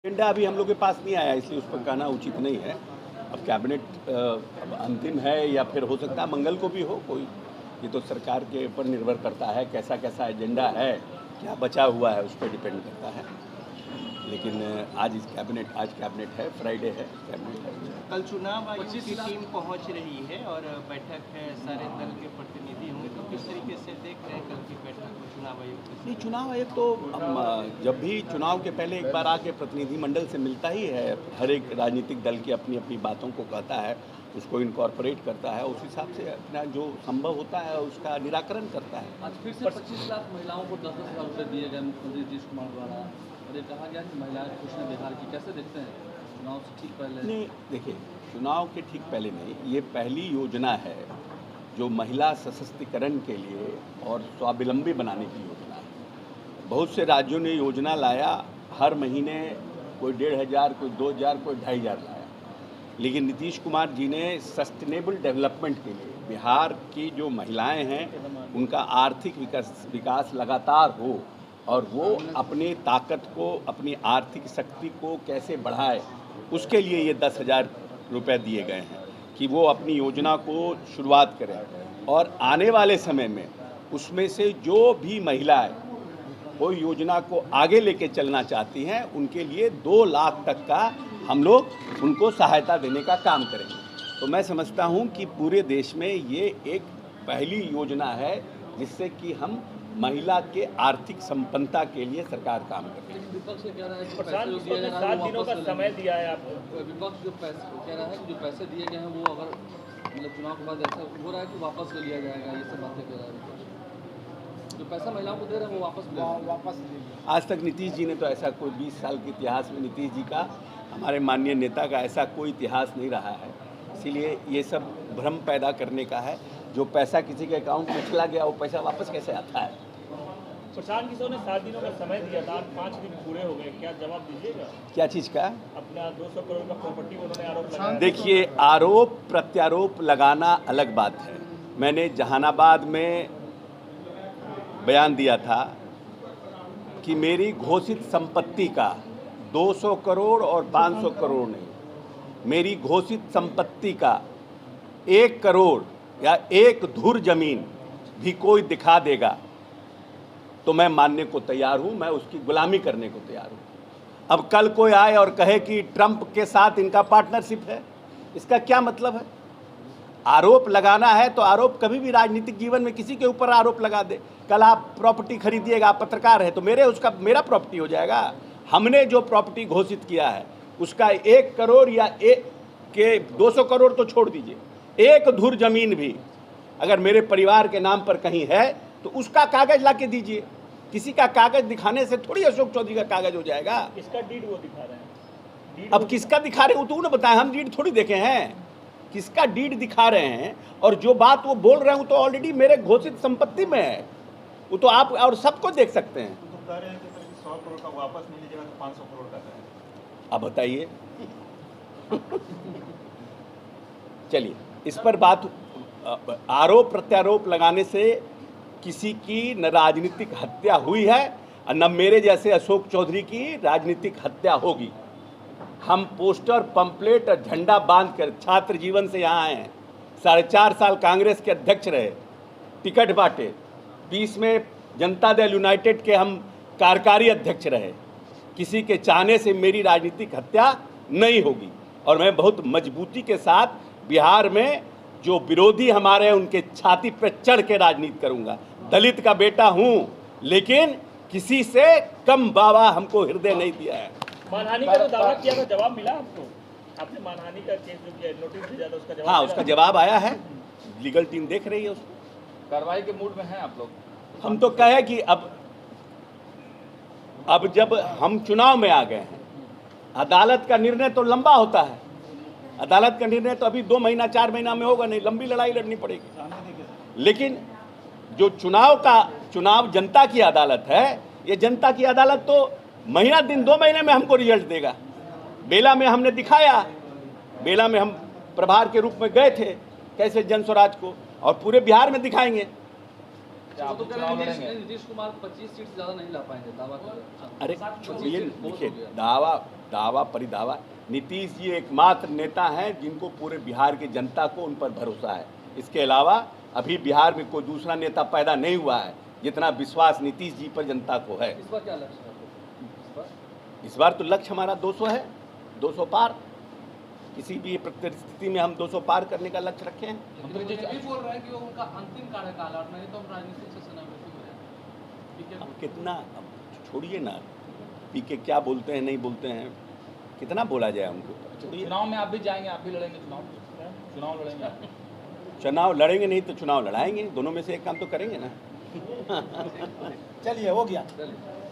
Agenda अभी हम लोग के पास नहीं आया, इसलिए उस पर कहना उचित नहीं है। अब कैबिनेट अब अंतिम है या फिर हो सकता है मंगल को भी हो कोई, ये तो सरकार के ऊपर निर्भर करता है कैसा कैसा एजेंडा है, क्या बचा हुआ है उस पर डिपेंड करता है। लेकिन आज कैबिनेट है, फ्राइडे है, कैबिनेट है। कल चुनाव आयोग की टीम पहुंच रही है और बैठक है, सारे दल के प्रतिनिधि होंगे, तो किस तरीके से देख रहे हैं कल की बैठक को चुनाव आयोग की? नहीं, चुनाव आयोग तो जब भी चुनाव के पहले एक बार आके प्रतिनिधिमंडल से मिलता ही है, हर एक राजनीतिक दल की अपनी अपनी बातों को कहता है, उसको इनकॉर्पोरेट करता है, उस हिसाब से अपना जो संभव होता है उसका निराकरण करता है। आज फिर से 25 लाख महिलाओं को 10-10 लाख रुपये दिए गए मुख्यमंत्री नीतीश कुमार द्वारा, और ये कहा गया कि महिलाएं खुश हैं बिहार की। कैसे देखते हैं चुनाव से ठीक पहले? नहीं, देखिए, चुनाव के ठीक पहले नहीं, ये पहली योजना है जो महिला सशक्तिकरण के लिए और स्वावलंबी बनाने की योजना है। बहुत से राज्यों ने योजना लाया, हर महीने कोई 1,500, कोई 2,000, कोई 2,500 लाया, लेकिन नीतीश कुमार जी ने सस्टेनेबल डेवलपमेंट के लिए बिहार की जो महिलाएं हैं उनका आर्थिक विकास लगातार हो और वो अपनी ताकत को, अपनी आर्थिक शक्ति को कैसे बढ़ाए, उसके लिए ये 10,000 रुपये दिए गए हैं कि वो अपनी योजना को शुरुआत करें। और आने वाले समय में उसमें से जो भी महिलाएं वो योजना को आगे लेके चलना चाहती हैं, उनके लिए 2 लाख तक का हम लोग उनको सहायता देने का काम करेंगे। तो मैं समझता हूं कि पूरे देश में ये एक पहली योजना है जिससे कि हम महिला के आर्थिक संपन्नता के लिए सरकार काम कर रही है। विपक्ष कह रहा है कि 7 दिनों का समय दिया है आपको। विपक्ष जो पैसे कह रहा है कि जो पैसे दिए गए हैं वो अगर मतलब चुनाव के बाद ऐसा हो रहा है कि वापस ले लिया जाएगा, ये सब बातें कह रहा है विपक्ष। जो पैसा महिलाओं को दे रहे हैं वो वापस आज तक नीतीश जी ने तो ऐसा कोई 20 साल के इतिहास में नीतीश जी का, हमारे माननीय नेता का ऐसा कोई इतिहास नहीं रहा है। इसीलिए ये सब भ्रम पैदा करने का है। जो पैसा किसी के अकाउंट में चला गया वो पैसा वापस कैसे आता है? प्रशांत किशोर ने 7 दिनों का समय दिया था, 5 दिन पूरे हो गए, क्या जवाब दीजिएगा? क्या चीज़ का? अपना 200 करोड़ का प्रॉपर्टी उन्होंने आरोप लगाया। देखिए, आरोप प्रत्यारोप लगाना अलग बात है। मैंने जहानाबाद में बयान दिया था कि मेरी घोषित संपत्ति का 200 करोड़ और 500 करोड़ नहीं, मेरी घोषित संपत्ति का 1 करोड़ या 1 धुर जमीन भी कोई दिखा देगा तो मैं मानने को तैयार हूं, मैं उसकी गुलामी करने को तैयार हूं। अब कल कोई आए और कहे कि ट्रंप के साथ इनका पार्टनरशिप है, इसका क्या मतलब है? आरोप लगाना है तो आरोप कभी भी राजनीतिक जीवन में किसी के ऊपर आरोप लगा दे। कल आप प्रॉपर्टी खरीदिएगा, आप पत्रकार है तो मेरा प्रॉपर्टी हो जाएगा। हमने जो प्रॉपर्टी घोषित किया है उसका 1 करोड़ या 200 करोड़ तो छोड़ दीजिए, 1 धुर जमीन भी अगर मेरे परिवार के नाम पर कहीं है तो उसका कागज ला के दीजिए। किसी का कागज दिखाने से थोड़ी अशोक चौधरी का कागज हो जाएगा। किसका डीड वो दिखा रहे हैं? अब किसका दिखा रहे हैं वो तो बताएं, हम डीड थोड़ी देखे हैं। किसका डीड दिखा रहे हैं और जो बात वो बोल रहे हैं वो तो ऑलरेडी मेरे घोषित संपत्ति में है, वो तो आप और सबको देख सकते हैं। तो कह रहे हैं कि 100 करोड़ का वापस नहीं लीजिएगा तो 500 करोड़ का है। अब बताइए। चलिए, इस पर बात, आरोप प्रत्यारोप लगाने से किसी की न राजनीतिक हत्या हुई है और न मेरे जैसे अशोक चौधरी की राजनीतिक हत्या होगी। हम पोस्टर, पंपलेट और झंडा बांधकर छात्र जीवन से यहाँ आए हैं। 4.5 साल कांग्रेस के अध्यक्ष रहे, टिकट बांटे, 20 में जनता दल यूनाइटेड के हम कार्यकारी अध्यक्ष रहे। किसी के चाहने से मेरी राजनीतिक हत्या नहीं होगी और मैं बहुत मजबूती के साथ बिहार में जो विरोधी हमारे हैं उनके छाती पर चढ़ के राजनीति करूंगा। दलित का बेटा हूं, लेकिन किसी से कम बाबा हमको हृदय नहीं दिया है। मानहानि का जो दावा किया था, जवाब मिला आपको? आपने मानहानि का केस जो किया, नोटिस दिया था, उसका जवाब? हाँ, उसका जवाब आया है, लीगल टीम देख रही है उसको। कार्रवाई के मूड में हैं आप लोग? हम तो कहे कि अब जब हम चुनाव में आ गए हैं, अदालत का निर्णय तो लंबा होता है। अदालत का निर्णय तो अभी 2 महीना 4 महीना में होगा नहीं, लंबी लड़ाई लड़नी पड़ेगी। लेकिन जो चुनाव जनता की अदालत है, ये जनता की अदालत तो महीना दिन 2 महीने में हमको रिजल्ट देगा। बेला में हमने दिखाया, बेला में हम प्रभार के रूप में गए थे कैसे जन स्वराज को, और पूरे बिहार में दिखाएंगे। वो आप तो कह रहे चुनाव हैं लड़ेंगे? नीतीश कुमार 25 सीट से ज़्यादा नहीं ला पाएंगे, दावा कर रहे हैं। अरे छोड़िए, बहुत देखिए हो गया। दावा परिदावा। नीतीश जी एकमात्र नेता हैं जिनको पूरे बिहार की जनता को उन पर भरोसा है। इसके अलावा अभी बिहार में कोई दूसरा नेता पैदा नहीं हुआ है जितना विश्वास नीतीश जी पर जनता को है। इस बार क्या लक्ष्य है आपको? इस बार तो लक्ष्य हमारा 200 है, 200 पार। किसी भी परिस्थिति में हम 200 पार करने का लक्ष्य रखे हैं। मंत्री जी भी बोल रहे हैं कि वो उनका अंतिम कार्यकाल और नहीं तो हम राजनीति से सेनापति हो जाएंगे। अब कितना, अब छोड़िए ना, पीके क्या बोलते हैं नहीं बोलते हैं, कितना बोला जाए उनको, छोड़िए। चुनाव में आप भी जाएंगे, आप भी लड़ेंगे चुनाव लड़ेंगे आप? चुनाव लड़ेंगे नहीं तो चुनाव लड़ाएंगे, दोनों में से एक काम तो करेंगे ना। चलिए हो गया। चलिए।